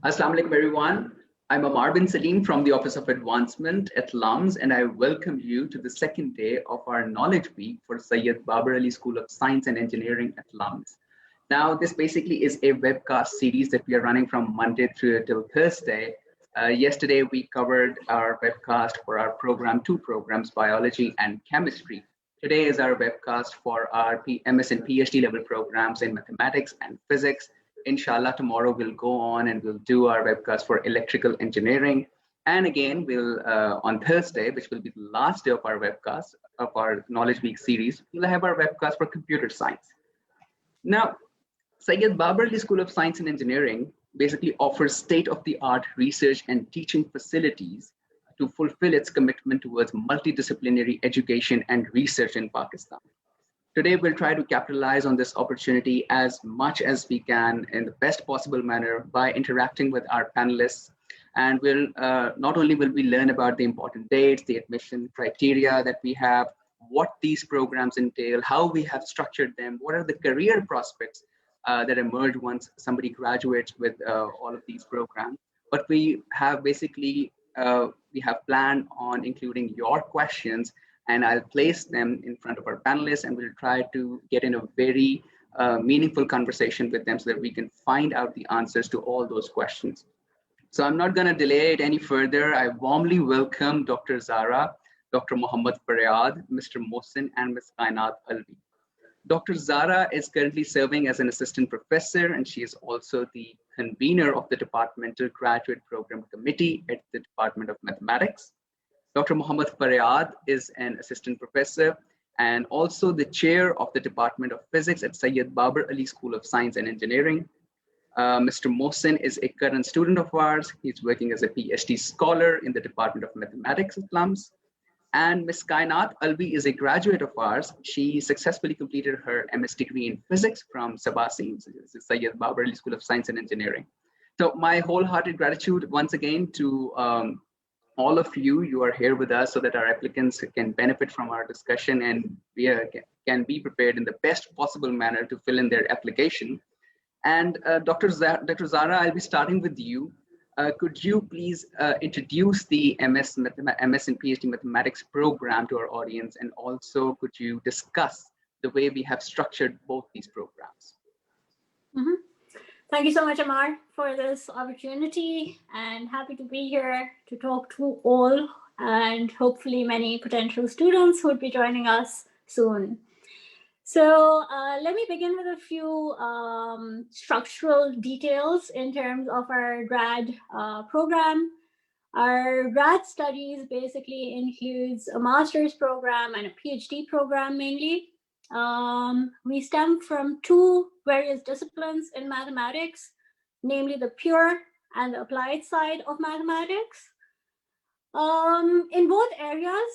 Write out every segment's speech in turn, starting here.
Assalamu alaikum everyone. I'm Amar bin Salim from the Office of Advancement at LUMS, and I welcome you to the second day of our Knowledge Week for Syed Babar Ali School of Science and Engineering at LUMS. Now, this basically is a webcast series that we are running from Monday through till Thursday. Yesterday, we covered our webcast for our two programs, biology and chemistry. Today is our webcast for our MS and PhD level programs in mathematics and physics. Inshallah, tomorrow we'll go on and we'll do our webcast for electrical engineering. And again, we'll on Thursday, which will be the last day of our webcast of our Knowledge Week series, we'll have our webcast for computer science. Now, Syed Babar Ali School of Science and Engineering basically offers state-of-the-art research and teaching facilities to fulfill its commitment towards multidisciplinary education and research in Pakistan. Today, we'll try to capitalize on this opportunity as much as we can in the best possible manner by interacting with our panelists. And we'll not only will we learn about the important dates, the admission criteria that we have, what these programs entail, how we have structured them, what are the career prospects that emerge once somebody graduates with all of these programs. But we have basically, we have planned on including your questions, and I'll place them in front of our panelists, and we'll try to get in a very meaningful conversation with them so that we can find out the answers to all those questions. So I'm not going to delay it any further. I warmly welcome Dr. Zara, Dr. Mohammad Faryad, Mr. Mohsin, and Ms. Kainat Alvi. Dr. Zara is currently serving as an assistant professor, and she is also the convener of the Departmental Graduate Program Committee at the Department of Mathematics. Dr. Mohammad Faryad is an assistant professor and also the chair of the Department of Physics at Syed Babar Ali School of Science and Engineering. Mr. Mohsin is a current student of ours. He's working as a PhD scholar in the Department of Mathematics at LUMS. And Ms. Kainat Alvi is a graduate of ours. She successfully completed her MS degree in physics from SBASSE, Syed Babar Ali School of Science and Engineering. So my wholehearted gratitude once again to all of you. You are here with us so that our applicants can benefit from our discussion and we can be prepared in the best possible manner to fill in their application. And Dr. Zara, I'll be starting with you. Could you please introduce the MS and PhD mathematics program to our audience, and also could you discuss the way we have structured both these programs? Mm-hmm. Thank you so much, Amar, for this opportunity, and happy to be here to talk to all and hopefully many potential students who would be joining us soon. So let me begin with a few structural details in terms of our grad program. Our grad studies basically includes a master's program and a PhD program mainly. We stem from two various disciplines in mathematics, namely the pure and the applied side of mathematics. In both areas,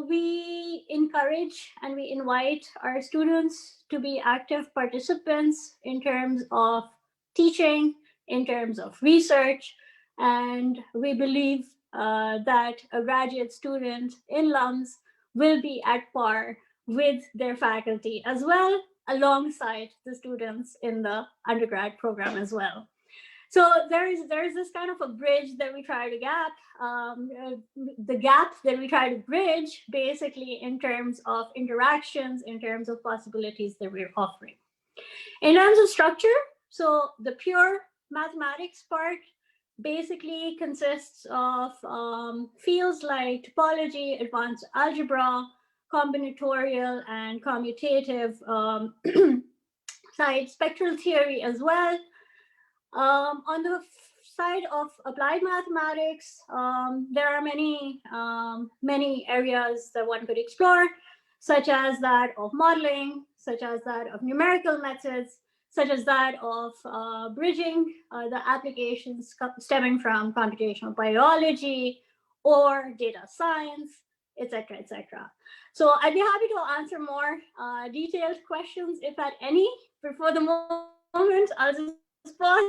we encourage and we invite our students to be active participants in terms of teaching, in terms of research, and we believe that a graduate student in LUMS will be at par with their faculty as well, alongside the students in the undergrad program as well. So there is this kind of a bridge that we try to the gap that we try to bridge basically in terms of interactions, in terms of possibilities that we're offering. In terms of structure, so the pure mathematics part basically consists of fields like topology, advanced algebra, combinatorial and commutative side, spectral theory as well. On the side of applied mathematics, there are many areas that one could explore, such as that of modeling, such as that of numerical methods, such as that of bridging the applications stemming from computational biology or data science, etc., etc. So I'd be happy to answer more detailed questions if at any, but for the moment, I'll just pause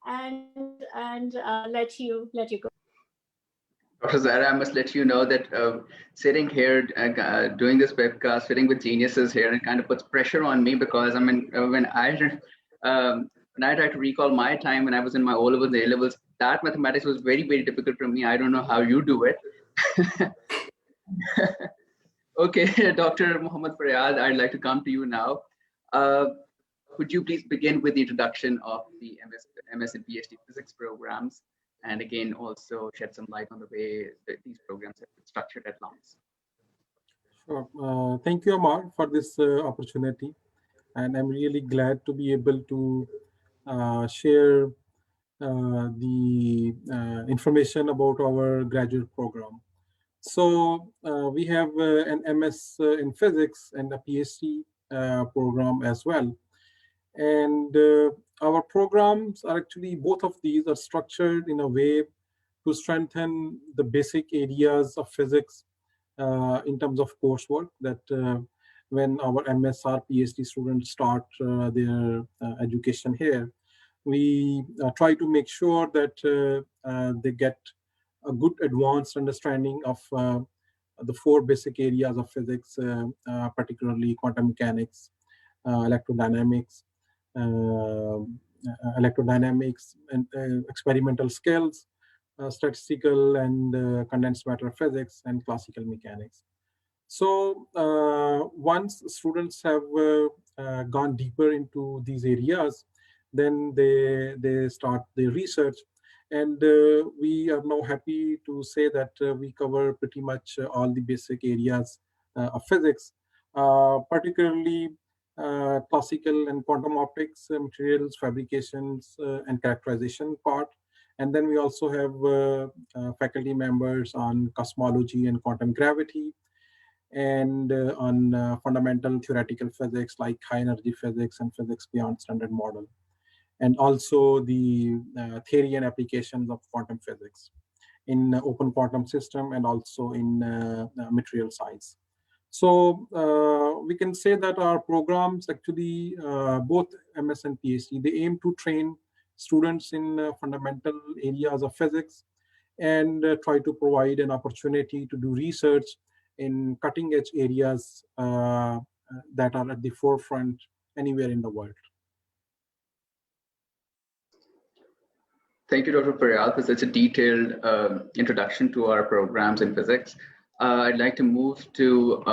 and let you go. Dr. Zara, I must let you know that sitting here doing this webcast, sitting with geniuses here, it kind of puts pressure on me because I mean, when I when I try to recall my time when I was in my O-levels and A-levels, that mathematics was very, very difficult for me. I don't know how you do it. Okay, Dr. Muhammad Faryad, I'd like to come to you now. Uh, could you please begin with the introduction of the MS and PhD physics programs, and again also shed some light on the way that these programs have been structured at LUMS? Sure. Thank you, Amar, for this opportunity. And I'm really glad to be able to share the information about our graduate program. So we have an MS in physics and a PhD program as well. And our programs are actually, both of these are structured in a way to strengthen the basic areas of physics in terms of coursework, that when our MS or PhD students start their education here, we try to make sure that they get a good advanced understanding of the four basic areas of physics, particularly quantum mechanics, electrodynamics, and experimental skills, statistical and condensed matter physics, and classical mechanics. So once students have gone deeper into these areas, then they start their research. And we are now happy to say that we cover pretty much all the basic areas of physics, particularly classical and quantum optics, materials, fabrications, and characterization part. And then we also have faculty members on cosmology and quantum gravity, and on fundamental theoretical physics like high energy physics and physics beyond standard model, and also the theory and applications of quantum physics in open quantum system and also in material science. So we can say that our programs actually, both MS and PhD, they aim to train students in fundamental areas of physics, and try to provide an opportunity to do research in cutting edge areas that are at the forefront anywhere in the world. Thank you, Dr. Faryad, for such a detailed introduction to our programs in physics. I'd like to move to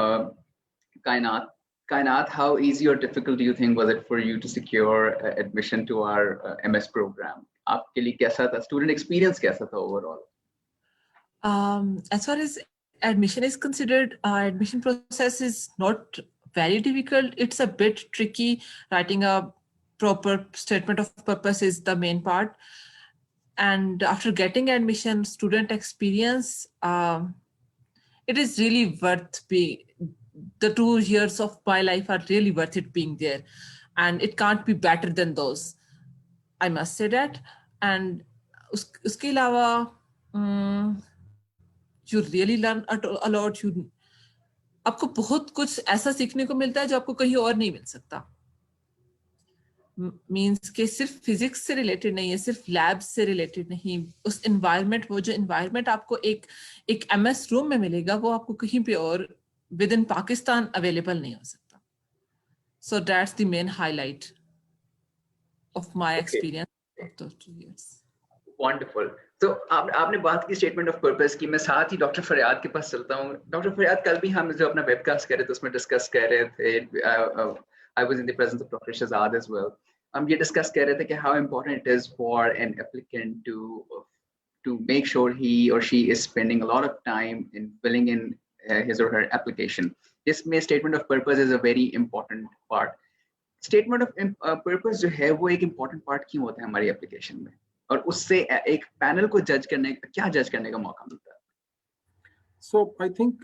Kainat. Kainat, how easy or difficult do you think was it for you to secure admission to our MS program? आपके लिए कैसा था? Student experience कैसा था overall? As far as admission is considered, our admission process is not very difficult. It's a bit tricky. Writing a proper statement of purpose is the main part. And after getting admission, student experience, it is really worth being. The 2 years of my life are really worth it being there. And it can't be better than those. I must say that. And uske alawa, you really learn a lot. आपको बहुत कुछ ऐसा सीखने को मिलता है जो आपको कहीं और नहीं मिल सकता. मीन्स के सिर्फ फिजिक्स से रिलेटेड नहीं है, सिर्फ लैब्स से रिलेटेड नहीं, उस एनवायरनमेंट, वो जो एनवायरनमेंट आपको एक एमएस रूम में मिलेगा, वो आपको कहीं पे और विद इन पाकिस्तान अवेलेबल नहीं हो सकता. So that's the main highlight of my experience of those 2 years. Wonderful. So आपने बात की स्टेटमेंट ऑफ पर्पस की. मैं साथ ही डॉक्टर फरियाद के पास चलता हूँ. डॉक्टर फरियाद, कल भी हम जो अपना वेबकास्ट कर रहे थे उसमें डिस्कस कर रहे थे. I was in the presence of Dr. Shahzad as well. हम ये डिस्कस कर रहे थे कि how important it is for an applicant to make sure he or she is spending a lot of time in filling in his or her application. इसमें statement of purpose is a very important part. Statement of purpose जो है वो एक important part क्यों होता है हमारी application में, और उससे एक पैनल को जज करने का मौका मिलता है? So I think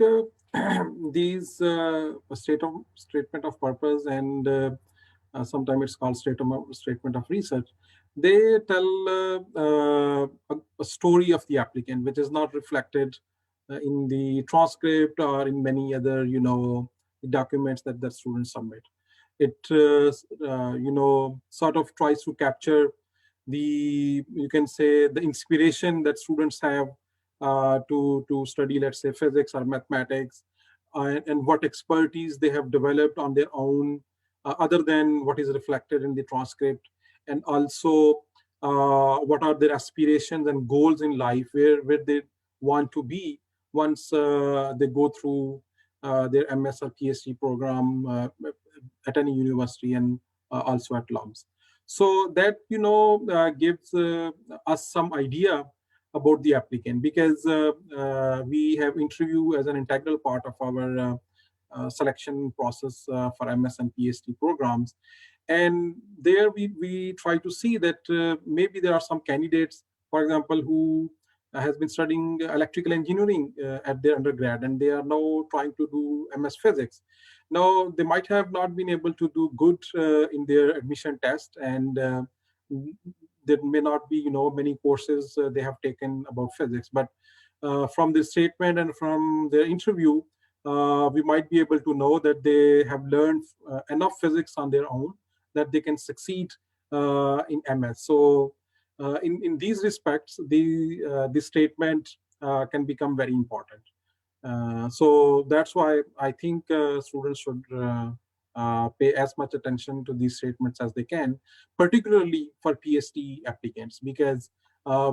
these statement of purpose, and sometimes it's called statement of research, they tell a story of the applicant, which is not reflected in the transcript or in many other documents that the students submit. It sort of tries to capture you can say the inspiration that students have to study, let's say, physics or mathematics, and what expertise they have developed on their own, other than what is reflected in the transcript. and also what are their aspirations and goals in life, where they want to be once they go through their MS or PhD program at any university, and also at LUMS. So that gives us some idea about the applicant, because we have interview as an integral part of our selection process for MS and PhD programs. And there we try to see that maybe there are some candidates, for example, who has been studying electrical engineering at their undergrad, and they are now trying to do MS physics. Now, they might have not been able to do good in their admission test, and there may not be many courses they have taken about physics, but from the statement and from their interview, we might be able to know that they have learned enough physics on their own that they can succeed in MS. So in these respects, the statement can become very important. So that's why I think students should pay as much attention to these statements as they can, particularly for PhD applicants, because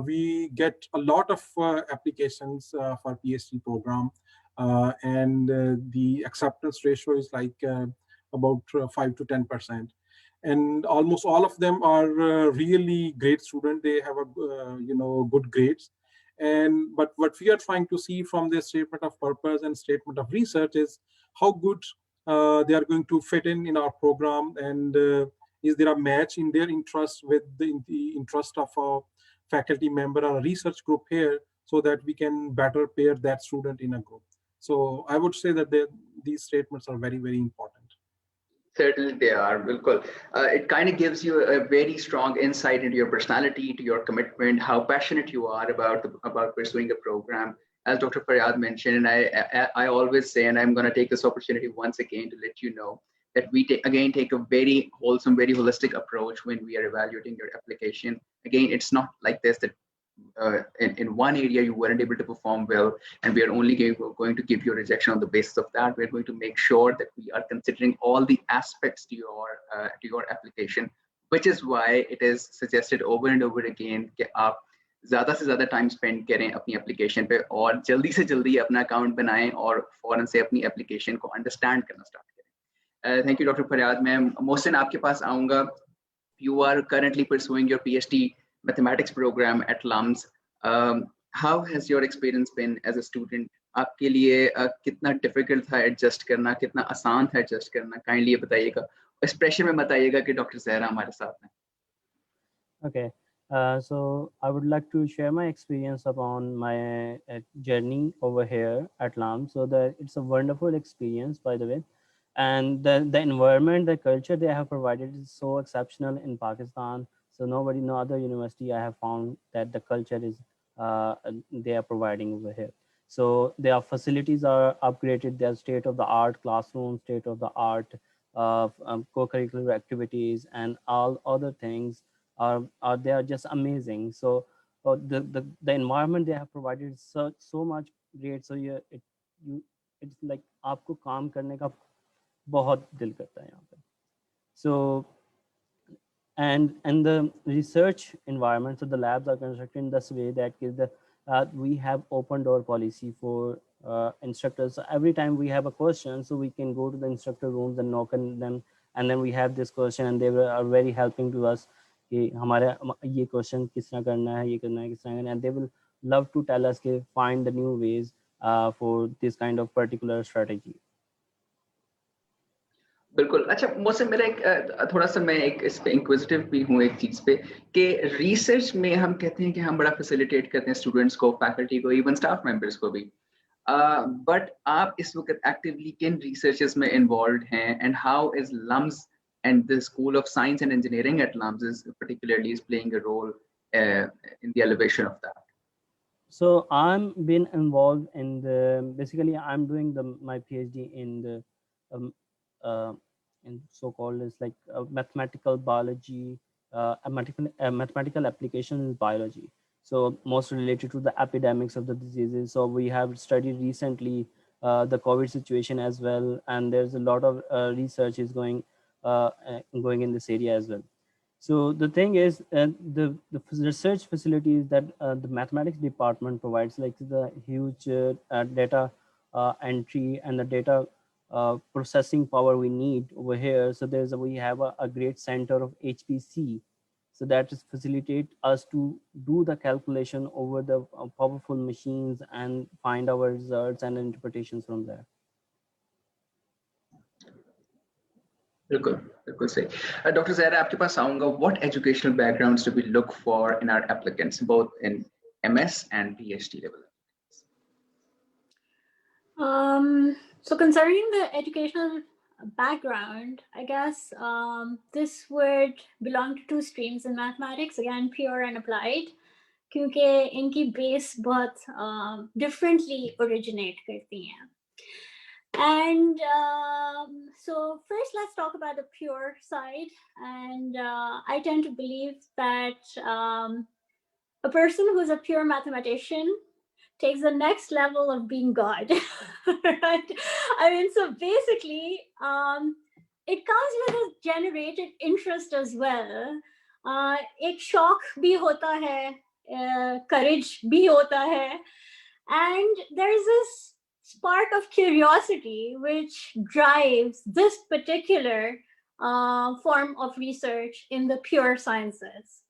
we get a lot of applications for PhD program, and the acceptance ratio is like about 5 to 10%. And almost all of them are really great students. They have a good grades. But what we are trying to see from their statement of purpose and statement of research is how good they are going to fit in our program, and is there a match in their interest with the interest of a faculty member or a research group here, so that we can better pair that student in a group. So I would say that these statements are very, very important. Certainly they are. Bilkul. It kind of gives you a very strong insight into your personality, to your commitment, how passionate you are about pursuing a program. As Dr. Faryad mentioned, and I always say, and I'm going to take this opportunity once again to let you know that we take a very wholesome, very holistic approach when we are evaluating your application. Again, it's not like this that in one area you weren't able to perform well, and we are only going to give you a rejection on the basis of that. We're going to make sure that we are considering all the aspects to your application, which is why it is suggested over and over again कि आप ज़्यादा से ज़्यादा time spend करें अपनी application पे, और जल्दी से जल्दी अपना अकाउंट बनाएं और फौरन से अपनी एप्लीकेशन को अंडरस्टैंड करना स्टार्ट करें. थैंक यू डॉक्टर फरियाद. मैं मोहसिन आपके पास आऊँगा. You are currently pursuing your PhD mathematics program at LUMS. How has your experience been as a student? आपके लिए कितना difficult था adjust करना, कितना आसान था adjust करना? Kindly बताइएगा. इस pressure में बताइएगा कि डॉक्टर ज़हरा हमारे साथ हैं. Okay. So I would like to share my experience upon my journey over here at LAM. So that it's a wonderful experience, by the way. And the environment, the culture they have provided is so exceptional in Pakistan. So no other university I have found that the culture is they are providing over here. So their facilities are upgraded. Their state-of-the-art classroom, state-of-the-art co-curricular activities, and all other things are they are just amazing. So the environment they have provided is so much great. So it's like आपको काम करने का बहुत दिल करता है यहाँ पे. So and the research environment, so the labs are constructed in this way that we have open door policy for instructors. So every time we have a question, so we can go to the instructor rooms and knock on them, and then we have this question, and they are very helping to us कि हमारा ये question किस तरह करना है, ये करना है, किस तरह करना है, and they will love to tell us कि find the new ways for this kind of particular strategy. बिल्कुल. अच्छा, मुझसे मेरा एक थोड़ा सा मैं एक इस पे इंक्विजिटिव भी हूँ एक चीज़ पे कि रिसर्च में हम कहते हैं कि हम बड़ा फैसिलिटेट करते हैं स्टूडेंट्स को, फैकल्टी को, इवन स्टाफ मेंबर्स को भी. बट आप इस वक्त एक्टिवली किन रिसर्चेस में इन्वॉल्व हैं, and how is LUMS and the School of Science and Engineering at LUMS is playing a role in the elevation of that? So I'm been involved in basically I'm doing my PhD in the in so-called is like mathematical biology, mathematical application in biology. So most related to the epidemics of the diseases. So we have studied recently the COVID situation as well, and there's a lot of research is going in this area as well. So the thing is, the research facilities that the mathematics department provides, like the huge data entry and the data processing power we need over here. So we have a great center of HPC, so that is facilitate us to do the calculation over the powerful machines and find our results and interpretations from there. बिल्कुल बिल्कुल सही doctor Zahra आपके पास आऊंगा what educational backgrounds do we look for in our applicants both in MS and PhD level? So concerning the educational background, I guess this would belong to two streams in mathematics, again pure and applied, क्योंकि इनकी base बहुत differently originate करती हैं. And so first let's talk about the pure side, and I tend to believe that a person who's a pure mathematician takes the next level of being God. Right? I mean, so basically it comes with a generated interest as well. एक शौक भी होता है, courage भी होता है, and there's this spark of curiosity which drives this particular form of research in the pure sciences.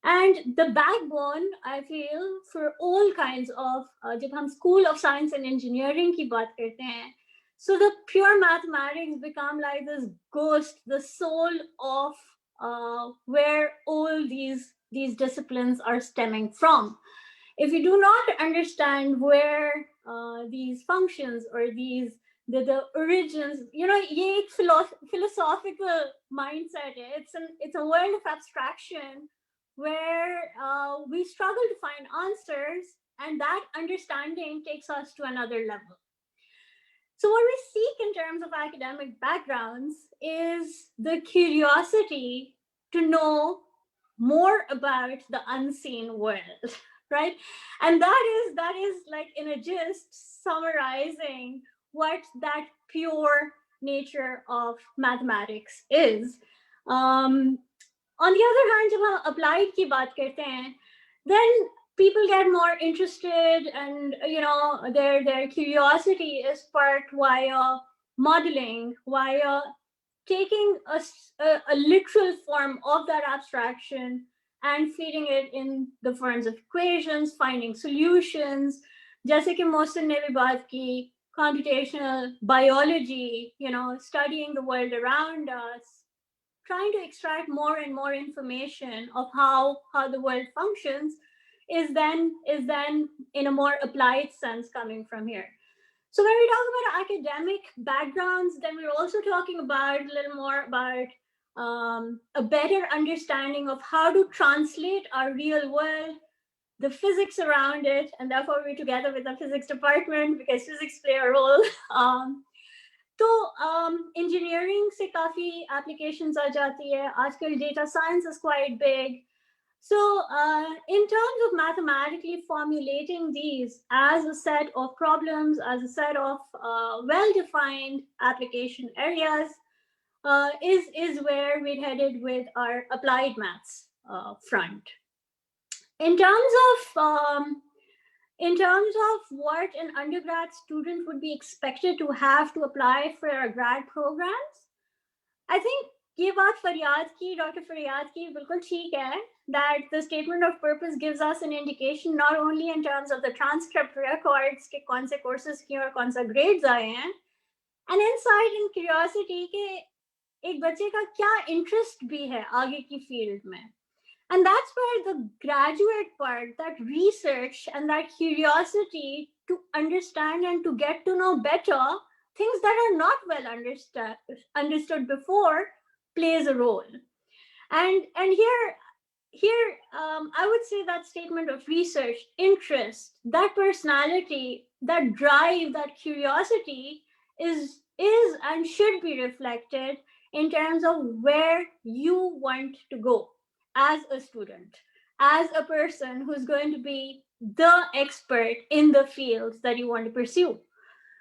And the backbone, I feel, for all kinds of, जब हम School of Science and Engineering की बात करते हैं, so the pure mathematics become like this ghost, the soul of where all these disciplines are stemming from. If you do not understand where these functions or the origins, you know, ये एक philosophical mindset है. It's a world of abstraction where we struggle to find answers, and that understanding takes us to another level. So what we seek in terms of academic backgrounds is the curiosity to know more about the unseen world, right? And that is like in a gist summarizing what that pure nature of mathematics is. On the other hand, जब हम applied की बात करते हैं, then people get more interested, and you know their curiosity is sparked via modeling, via taking a literal form of that abstraction and feeding it in the forms of equations, finding solutions. जैसे कि मोहसिन ने भी बात की, computational biology, you know, studying the world around us, trying to extract more and more information of how the world functions is then in a more applied sense coming from here. So when we talk about academic backgrounds, then we're also talking about a little more about a better understanding of how to translate our real world, the physics around it, and therefore we're together with the physics department because physics play a role. तो engineering से काफी applications आ जाती है. आजकल data science is quite big. So in terms of mathematically formulating these as a set of problems, as a set of well-defined application areas, is where we're headed with our applied maths front. In terms of what an undergrad student would be expected to have to apply for our grad programs, I think ये बात Dr. Faryad की बिल्कुल ठीक है, that the statement of purpose gives us an indication not only in terms of the transcript records के कौन से courses की और कौन सा grades आए हैं, an insight and curiosity के एक बच्चे का क्या interest भी है आगे की field में. And that's where the graduate part, that research and that curiosity to understand and to get to know better things that are not well understood before plays a role. And here I would say that statement of research, interest, that personality, that drive, that curiosity is and should be reflected in terms of where you want to go as a student, as a person who's going to be the expert in the fields that you want to pursue.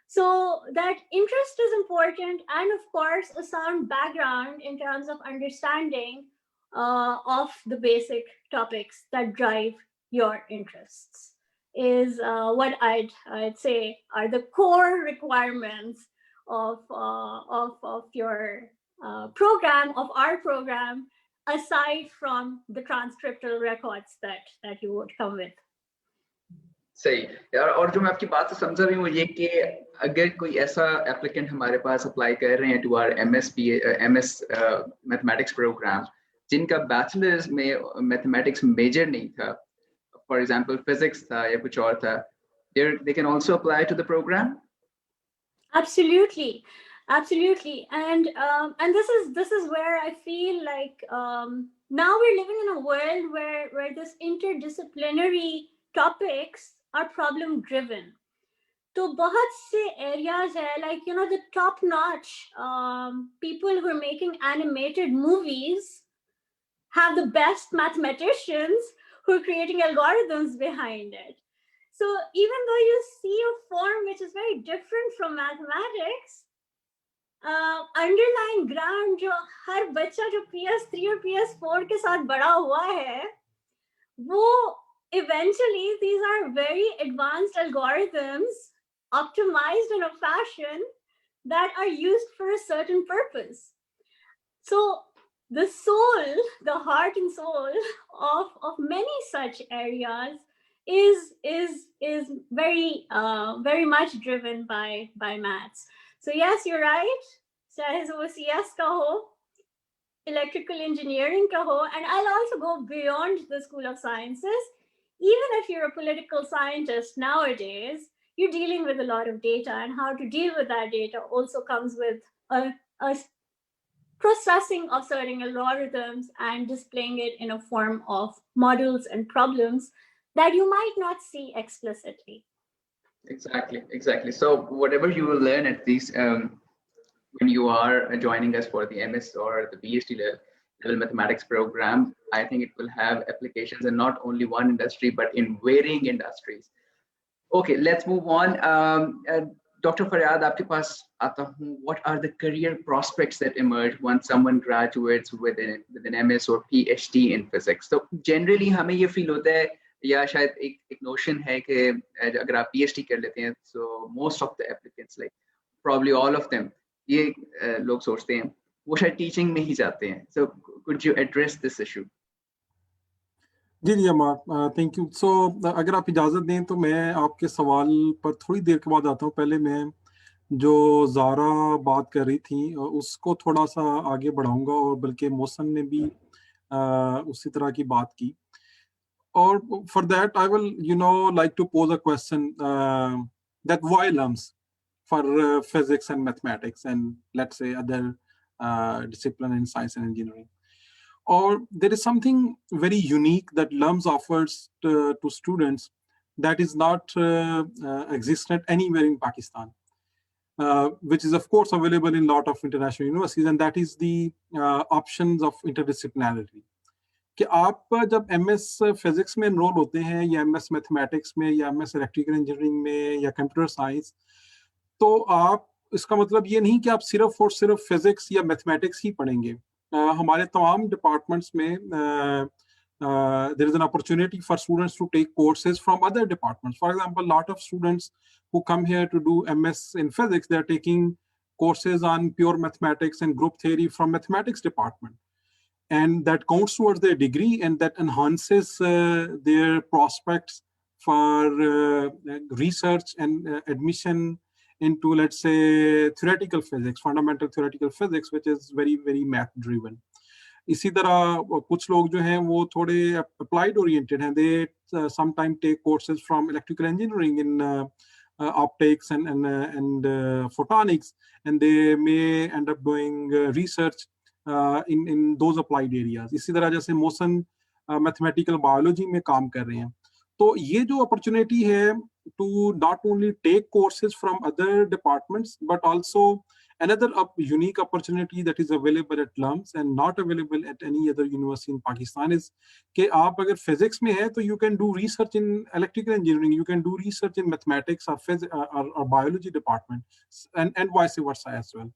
So that interest is important, and of course a sound background in terms of understanding of the basic topics that drive your interests is what I'd say are the core requirements of your program, of our program, aside from the transcriptal records that you would come with. सही यार, और जो मैं आपकी बात से समझ रही हूँ ये कि अगर कोई ऐसा एप्लीकेंट हमारे पास अप्लाई कर रहे हैं to our MS mathematics program जिनका बैचलर्स में मैथमेटिक्स मेजर नहीं था, फॉर एग्जांपल फिजिक्स था या कुछ और था, they can also apply to the program? Absolutely. And this is where I feel like now we're living in a world where this interdisciplinary topics are problem driven. तो बहुत से areas है, like the top notch people who are making animated movies have the best mathematicians who are creating algorithms behind it. So even though you see a form which is very different from mathematics, underlying ground जो हर बच्चा जो PS3 और PS4 के साथ बड़ा हुआ है, वो eventually these are very advanced algorithms optimized in a fashion that are used for a certain purpose. So the soul, the heart and soul of many such areas is very very much driven by maths. So yes, you're right. चाहे वो CS का हो, electrical engineering ka ho, and I'll also go beyond the School of Sciences. Even if you're a political scientist nowadays, you're dealing with a lot of data, and how to deal with that data also comes with a processing of certain algorithms and displaying it in a form of models and problems that you might not see explicitly. Exactly. So whatever you will learn at these when you are joining us for the MS or the PhD level mathematics program, I think it will have applications in not only one industry, but in varying industries. Okay, let's move on. Dr. Faryad, आपके पास आता हूँ. What are the career prospects that emerge once someone graduates with an MS or PhD in physics? So generally हमें ये feel होता है या शायद एक notion है कि अगर आप PhD कर लेते हैं, so most of the applicants, like probably all of them, ये लोग सोचते हैं वो शायद टीचिंग में ही जाते हैं. So could you address this issue? जी अमार, थैंक यू. सो अगर आप इजाज़त दें तो मैं आपके सवाल पर थोड़ी देर के बाद आता हूँ. पहले मैं जो ज़ारा बात कर रही थी उसको थोड़ा सा आगे बढ़ाऊंगा, और बल्कि मौसम ने भी उसी तरह की बात की. और for that I will like to pose a question that why LUMS for physics and mathematics and let's say other discipline in science and engineering. Or there is something very unique that LUMS offers to students that is not existent anywhere in Pakistan, which is of course available in a lot of international universities, and that is the options of interdisciplinarity. कि आप जब MS physics में enrol होते हैं या MS mathematics में या MS electrical engineering में या कंप्यूटर साइंस, तो आप इसका मतलब ये नहीं कि आप सिर्फ और सिर्फ फिजिक्स या मैथमेटिक्स ही पढ़ेंगे. हमारे तमाम डिपार्टमेंट्स में there is an opportunity for students to take courses from other departments. For example, a lot of students who come here to do MS in physics, they are taking courses on pure mathematics and group theory from mathematics department, and that counts towards their degree, and that enhances their prospects for research and admission into, let's say, theoretical physics, fundamental theoretical physics, which is very, very math driven. इसी तरह कुछ लोग जो हैं वो थोड़े applied oriented हैं. They sometimes take courses from electrical engineering in optics and photonics, and they may end up doing research in those applied areas. इसी तरह जैसे मोशन mathematical biology में काम कर रहे हैं. तो ये जो opportunity है to not only take courses from other departments, but also another unique opportunity that is available at LUMS and not available at any other university in Pakistan is कि आप अगर physics में है तो you can do research in electrical engineering, you can do research in mathematics or biology department, and vice versa as well.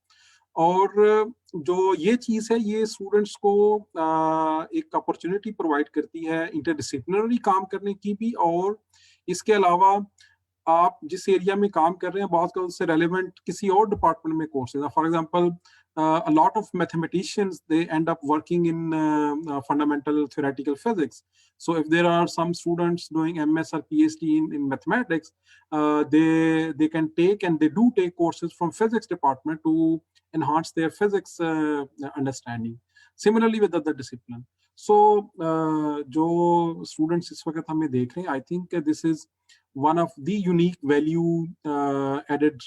और जो ये चीज़ है ये स्टूडेंट्स को एक अपॉर्चुनिटी प्रोवाइड करती है इंटरडिसिप्लिनरी काम करने की भी, और इसके अलावा आप जिस एरिया में काम कर रहे हैं बहुत उससे रेलेवेंट किसी और डिपार्टमेंट में कोर्सेज हैं. For example a lot of mathematicians, they end up working in fundamental theoretical physics. So if there are some students doing MS or PhD in mathematics, they can take, and they do take courses from physics department to enhance their physics understanding. Similarly with other discipline. So जो students इस वक्त हमें देख रहे हैं, I think this is one of the unique value added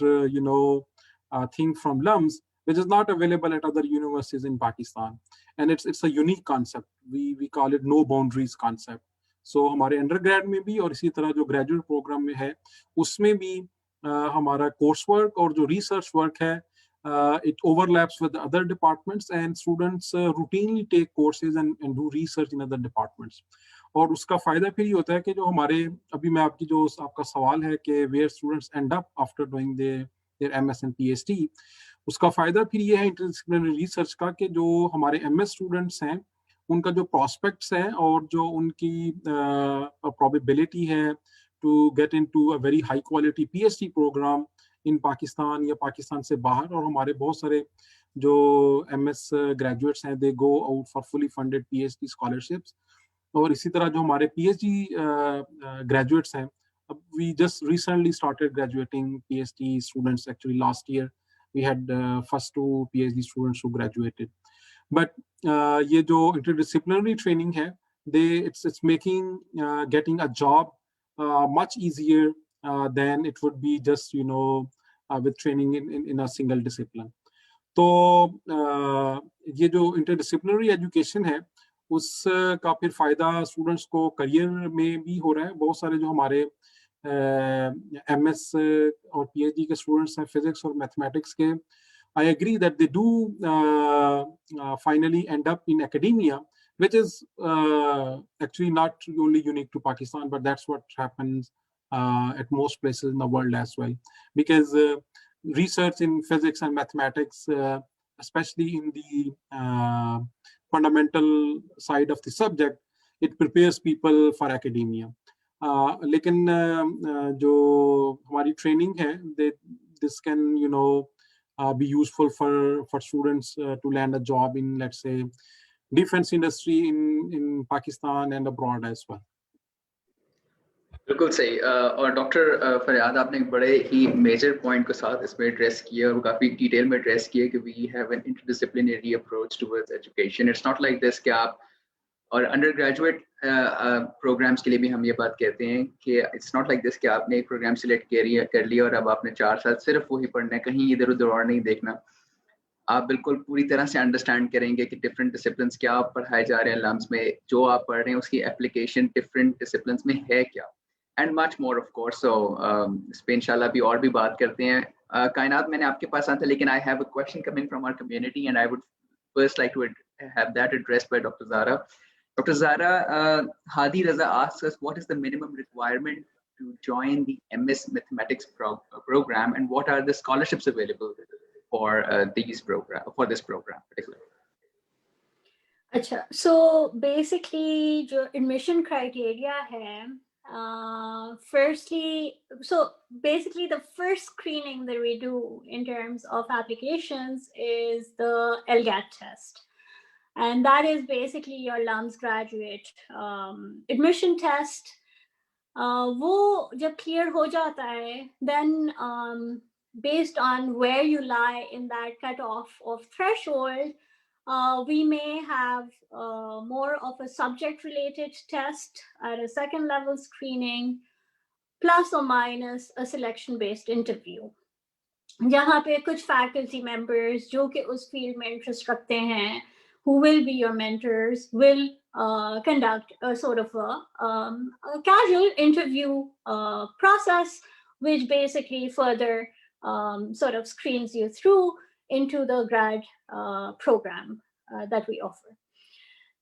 thing from LUMS, which is not available at other universities in Pakistan, and it's a unique concept. We call it no boundaries concept. So हमारे undergrad में भी और इसी तरह जो graduate programme में है उसमें भी हमारा कोर्स वर्क और जो रिसर्च वर्क है it overlaps with the other departments, and students routinely take courses and do research in other departments. और उसका फायदा फिर ये होता है कि जो हमारे अभी मैं आपका सवाल है कि where students end up after doing their MS and PhD, उसका फायदा फिर ये है इंटरडिसिप्लिनरी रिसर्च का कि जो हमारे MS स्टूडेंट्स हैं उनका जो प्रॉस्पेक्ट्स हैं और जो उनकी प्रोबेबिलिटी है to get into a very high quality PhD programme in Pakistan या पाकिस्तान से बाहर, और हमारे बहुत सारे जो MS ग्रेजुएट्स हैं they go out for fully funded PhD scholarships. और इसी तरह जो हमारे PhD ग्रेजुएट्स हैं, अब we just recently started graduating PhD students. Actually last year we had first 2 PhD students who graduated. But ये जो interdisciplinary training है, it's making getting a job much easier than it would be just with training in a single discipline. तो ये जो interdisciplinary education है उसका फिर फायदा स्टूडेंट्स को करियर में भी हो रहा है. बहुत सारे जो हमारे MS और PhD के स्टूडेंट्स हैं फिजिक्स और मैथमेटिक्स के, I agree that they do finally end up in academia, which is actually not only unique to Pakistan, but that's what happens at most places in the world as well. Because research in physics and mathematics, especially in the fundamental side of the subject, it prepares people for academia. लेकिन जो हमारी training है, this can be useful for students to land a job in, let's say, defense industry in Pakistan and abroad as well. बिल्कुल सही. और doctor फरियाद आपने एक बड़े ही मेजर पॉइंट को साथ इसमें एड्रेस किया और काफ़ी डिटेल में एड्रेस किया कि we have an interdisciplinary approach towards education. It's not like this कि आप, और अंडर ग्रेजुएट प्रोग्राम्स के लिए भी हम ये बात कहते हैं कि इट्स नॉट लाइक दिस कि आपने एक प्रोग्राम सिलेक्ट कर लिया और अब आपने 4 साल सिर्फ वही पढ़ना है, कहीं इधर उधर और नहीं देखना. आप बिल्कुल पूरी तरह से अंडरस्टैंड करेंगे कि डिफरेंट डिसिप्लिन्स क्या पढ़ाए जा रहे हैं लम्स में, जो आप पढ़ रहे हैं उसकी एप्लीकेशन डिफरेंट डिसिप्लिन्स में है क्या, and much more of course. So इस पे इंशाल्लाह भी और भी बात करते हैं. कायनात, मैंने आपके पास आया था, लेकिन I have a question coming from our community and I would first like to have that addressed by doctor Zara. Dr. Zara, Hadi Raza asks us, what is the minimum requirement to join the MS Mathematics program, and what are the scholarships available for this program particularly? अच्छा, so basically जो admission criteria है, firstly, so basically the first screening that we do in terms of applications is the LGAT test. And that is basically your LUMS graduate admission test. वो जब clear हो जाता है, then based on where you lie in that cutoff of threshold, we may have more of a subject-related test at a second level screening, plus or minus a selection-based interview. जहाँ पे कुछ faculty members जो कि उस field में interest रखते हैं, who will be your mentors, will conduct a sort of a casual interview process, which basically further sort of screens you through into the grad program that we offer.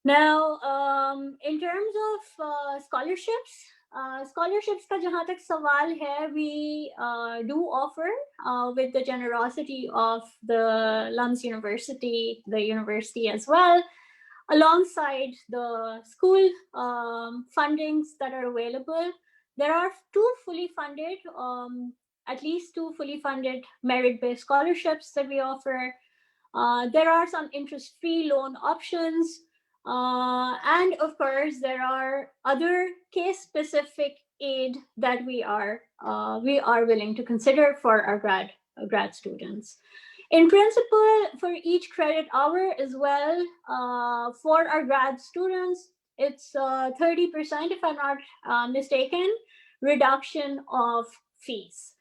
Now, in terms of scholarships का जहाँ तक सवाल है, we do offer with the generosity of the LUMS University, the university as well, alongside the school fundings that are available. There are at least two fully funded merit-based scholarships that we offer. There are some interest-free loan options. And of course, there are other case-specific aid that we are willing to consider for our grad students. In principle, for each credit hour as well, for our grad students, it's 30%, if I'm not mistaken, reduction of fees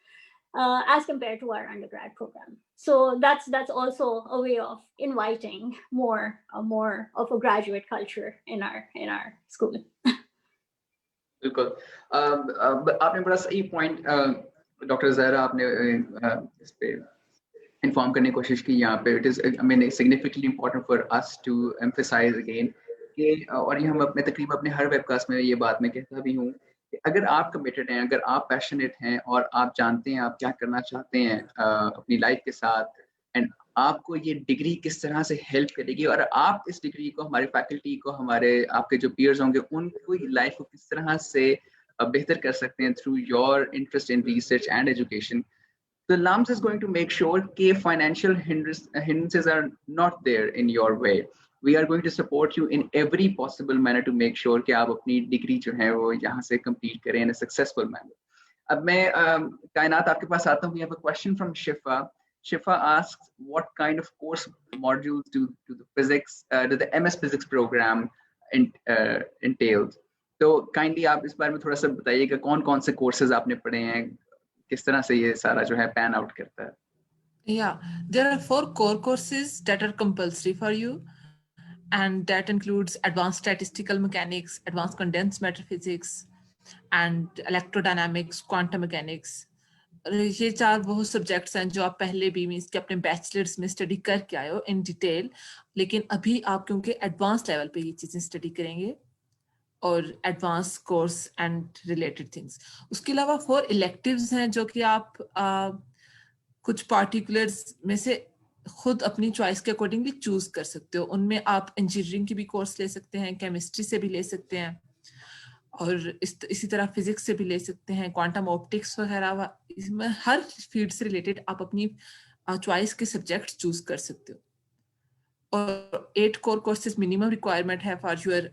as compared to our undergrad program. So that's also a way of inviting more of a graduate culture in our school. बिल्कुल आपने बड़ा सही point doctor Zahra आपने इस पे inform करने की कोशिश की यहाँ पे. It is I mean significantly important for us to emphasize again कि और ये हम अपने तकरीबन अपने हर वेबकास्ट में ये बात मैं कहता भी हूँ कि अगर आप कमिटेड हैं, अगर आप पैशनेट हैं और आप जानते हैं आप क्या करना चाहते हैं अपनी लाइफ के साथ, एंड आपको ये डिग्री किस तरह से हेल्प करेगी और आप इस डिग्री को हमारी फैकल्टी को हमारे आपके जो पीयर्स होंगे उनको लाइफ को किस तरह से बेहतर कर सकते हैं through your interest in research and education. The LUMS is going to make sure that financial hindrances are not there in your way. We are going to support you in every possible manner to make sure कि आप अपनी degree जो है वो यहाँ से complete करें in a successful manner. अब मैं कायनात आपके पास आता हूँ. We have a question from Shifa. Shifa asks, what kind of course modules do the MS Physics program entails? तो kindly आप इस बारे में थोड़ा सा बताइएगा कौन कौन से courses आपने पढ़े हैं, किस तरह से ये सारा जो है pan out करता है. Yeah, there are 4 core courses that are compulsory for you, and that includes advanced statistical mechanics, advanced condensed matter physics, and electrodynamics, quantum mechanics. ये 4 वो सब्जेक्ट्स हैं जो आप पहले भी मींस कि अपने बैचलर्स में स्टडी करके आए हो इन डिटेल, लेकिन अभी आप क्योंकि एडवांस लेवल पे ये चीजें स्टडी करेंगे और advance course and related things. उसके अलावा 4 इलेक्टिव्स हैं जो कि आप कुछ पार्टिकुलर्स में से खुद अपनी चॉइस के अकॉर्डिंगली चूज कर सकते हो. उनमें आप इंजीनियरिंग की भी कोर्स ले सकते हैं, केमिस्ट्री से भी ले सकते हैं, और इसी तरह फिजिक्स से भी ले सकते हैं, क्वांटम ऑप्टिक्स वगैरह. इसमें हर फील्ड से रिलेटेड आप अपनी चॉइस के सब्जेक्ट चूज कर सकते हो. और 8 कोर कोर्सेज मिनिमम रिक्वायरमेंट है for your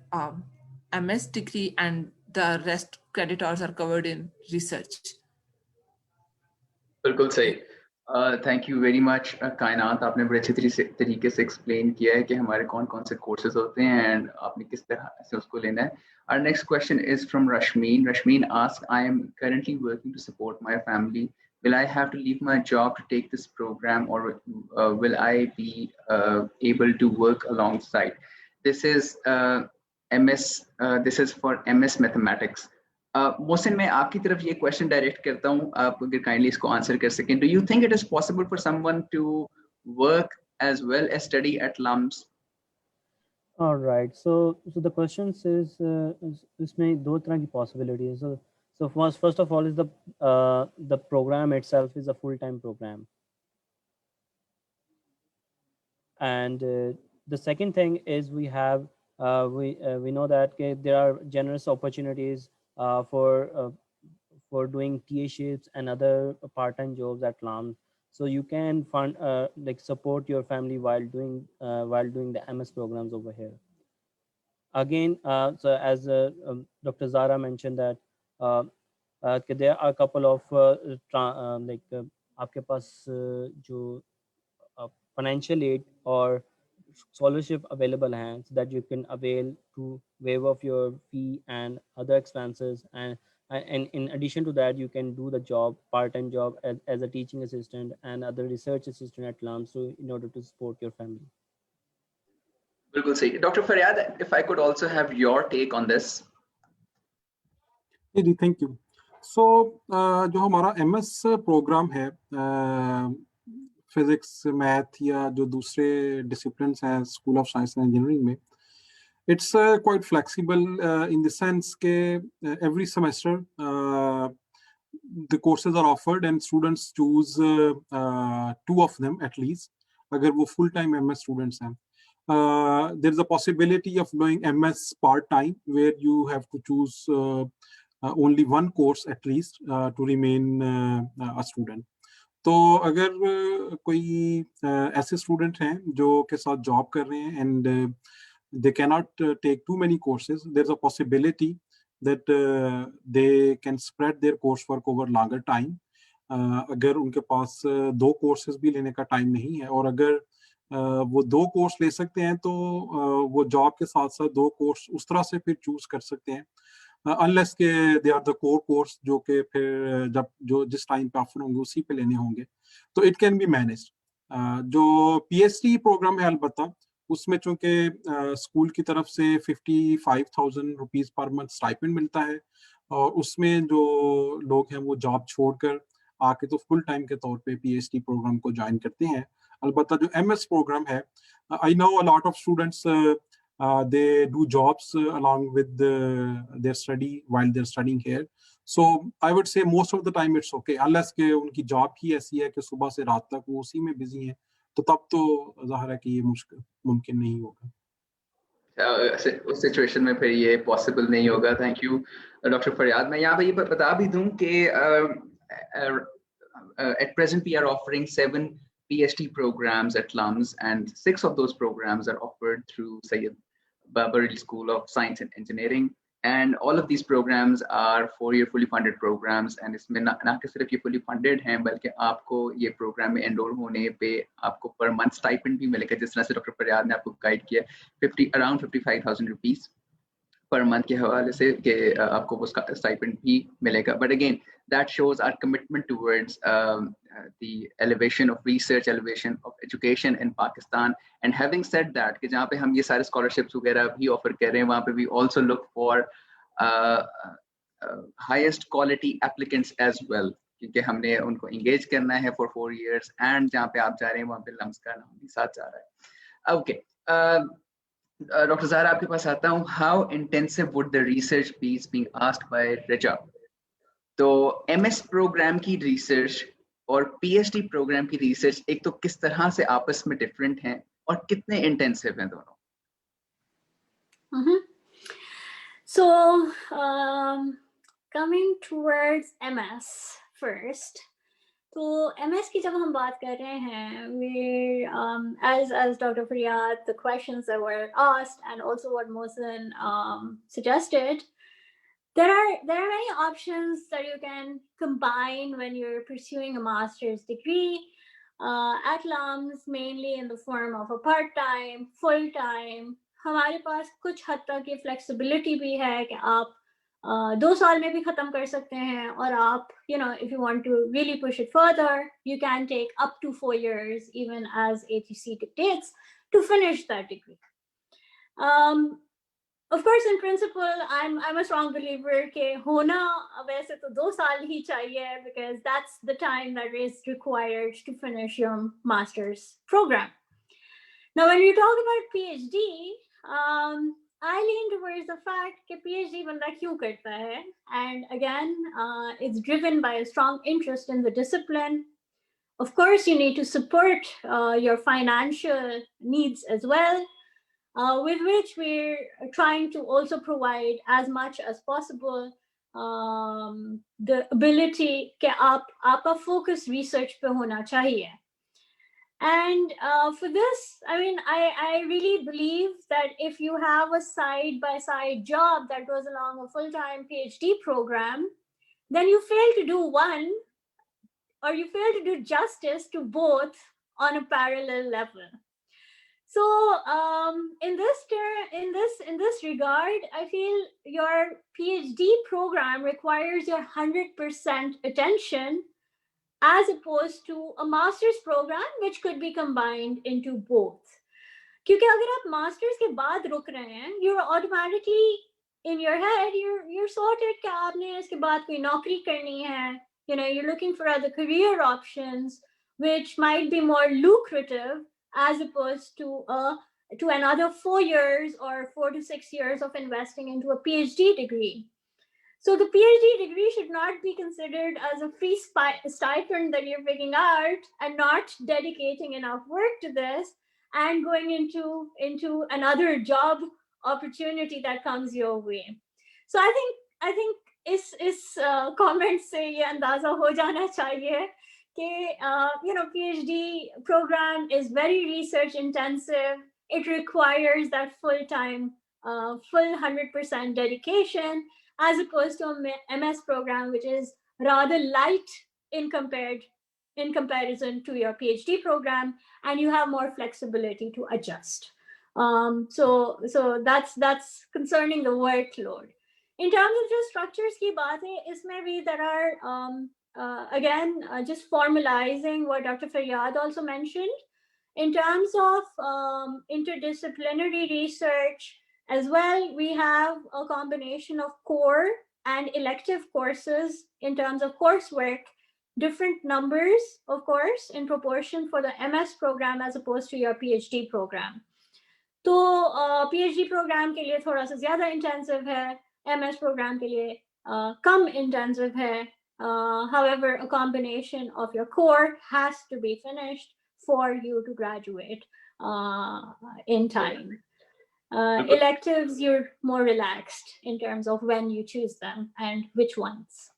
MS degree, and the rest credit hours are covered in research. बिल्कुल सही. थैंक यू वेरी मच कायनात. आपने बड़े अच्छे तरीके से एक्सप्लेन किया है कि हमारे कौन कौन से कोर्सेज होते हैं एंड आपने किस तरह से उसको लेना है. Our next question is from Rashmeen. Rashmeen asks, I am currently working to support my family. Will I have to leave my job to take this program, or will I be able to work alongside? This is this is for MS Mathematics. Mohsin, मैं आपकी तरफ ये question direct करता हूँ, आप अगर kindly इसको answer कर सकें. Do you think it is possible for someone to work as well as study at LUMS? All right, so the question says इसमें 2 तरह की possibility है. So first of all is the program itself is a full-time program, and the second thing is we have we know that there are generous opportunities for doing TA-ships and other part-time jobs at LUMS. So you can fund like support your family while doing the MS programs over here. Again, so as Dr. Zara mentioned that there are a couple of like आपके पास जो financial aid or scholarship available hands that you can avail to waive off your fee and other expenses, and in addition to that you can do the job, part-time job as a teaching assistant and other research assistant at LUMS, so in order to support your family. बिल्कुल सही. Dr. Faryad, if I could also have your take on this. जी, thank you. So जो हमारा MS programme है physics, math या जो दूसरे disciplines हैं school of science and engineering में, It's quite flexible in the sense that every semester the courses are offered and students choose two of them at least. अगर वो full time MS students हैं, there's a possibility of doing MS part time where you have to choose only one course at least to remain a student. तो अगर कोई ऐसे student हैं जो के साथ जॉब कर रहे हैं and they cannot take too many courses, there's a possibility that they can spread their coursework over longer time. अगर उनके पास दो कोर्सेज भी लेने का टाइम नहीं है और अगर वो दो कोर्स ले सकते हैं तो वो जॉब के साथ साथ दो कोर्स उस तरह से फिर चूज कर सकते हैं, अनलेस के they are the core course जो कि फिर जब जो जिस टाइम पे ऑफर होंगे उसी पे लेने होंगे, तो इट कैन बी मैनेज्ड. जो PhD प्रोग्राम है अलबत्ता उसमें चूंकि स्कूल की तरफ से 55,000 रुपीज पर मंथ स्टाइपेंड मिलता है और उसमें जो लोग हैं वो जॉब छोड़कर आके तो फुल टाइम के तौर पे PhD प्रोग्राम को ज्वाइन करते हैं. अलबत्ता जो MS प्रोग्राम है, I know a lot of students they do jobs along with their study while they're studying here. So I would say most of the time it's okay, unless के उनकी job ही ऐसी है कि सुबह से रात तक वो उसी में बिजी हैं, तो तब तो जाहिर है कि ये मुमकिन नहीं होगा. उस सिचुएशन में फिर ये पॉसिबल नहीं होगा. थैंक यू डॉक्टर फरियाद. मैं यहाँ पे ये बता भी दूं कि at present we are offering 7 PhD programs at LUMS, and 6 of those programs are offered through Sayyid Babari School of Science and Engineering, and all of these programs are 4-year fully funded programs. And इसमें ना कि सिर्फ ये fully funded हैं बल्कि आपको ये programme में एनरोल होने पे आपको पर मंथ स्टाइपेंड भी मिलेगा, जिस तरह से डॉक्टर फरियाद ने आपको गाइड किया, around 55,000 रुपीज पर मंथ के हवाले से कि आपको वो स्टाइपेंड भी मिलेगा. But again that shows our commitment towards the elevation of research, elevation of education in Pakistan. And having said that, कि जहाँ पे हम ये सारे scholarships वगैरह भी offer कर रहे हैं, वहाँ पे we also look for highest quality applicants as well, क्योंकि हमने उनको engage करना है for 4 years, and जहाँ पे आप जा रहे हैं वहाँ पे LUMS का नाम भी साथ जा रहा है. Okay. Dr. Zahra, आपके पास आता हूँ. How intensive would the research be being asked by Reja? तो MS प्रोग्राम की रिसर्च और PhD प्रोग्राम की रिसर्च एक तो किस तरह से आपस में डिफरेंट हैं और कितने इंटेंसिव हैं दोनों? So coming towards MS first, तो MS की जब हम बात कर रहे हैं, we as Dr. Faryad, the questions that were asked and also what Mohsen suggested, there are many options that you can combine when you're pursuing a master's degree at LUMS, mainly in the form of a part-time, full-time. हमारे पास कुछ हद तक ये flexibility भी है कि आप 2 साल में भी खत्म कर सकते हैं, और आप, if you want to really push it further, you can take up to 4 years, even as ATC dictates, to finish that degree. Of course, in principle, I'm a strong believer कि होना वैसे तो 2 साल ही चाहिए, because that's the time that is required to finish your master's program. Now, when you talk about PhD, I lean towards the fact that PhD बंदा क्यों करता है, and again, it's driven by a strong interest in the discipline. Of course, you need to support your financial needs as well, with which we're trying to also provide as much as possible the ability कि आपका focus research पे होना चाहिए. And for this, I really believe that if you have a side-by-side job that goes along a full-time PhD program, then you fail to do one, or you fail to do justice to both on a parallel level. So in this regard, I feel your PhD program requires your 100% attention, as opposed to a master's program, which could be combined into both. क्योंकि अगर आप master's के बाद रुक रहे हैं, you're automatically in your head, you're sorted कि आपने इसके बाद कोई नौकरी करनी है. You're looking for other career options which might be more lucrative, as opposed to a to another 4 years or 4 to 6 years of investing into a PhD degree. So the PhD degree should not be considered as a free stipend that you're picking out and not dedicating enough work to this and going into another job opportunity that comes your way. So I think इस comment से ये अंदाजा हो जाना चाहिए कि PhD program is very research intensive. It requires that full-time, full 100% dedication, as opposed to a MS program, which is rather light in comparison to your PhD program, and you have more flexibility to adjust. So that's concerning the workload. In terms of just structures की बात है, इसमें भी there are again just formalizing what Dr. Faryad also mentioned in terms of interdisciplinary research as well. We have a combination of core and elective courses in terms of coursework, different numbers, of course, in proportion for the MS program as opposed to your PhD program. तो PhD program के लिए थोड़ा सा ज़्यादा intensive है, MS program के लिए कम intensive है. However, a combination of your core has to be finished for you to graduate in time. Electives, you're more relaxed in terms of when you choose them and which ones.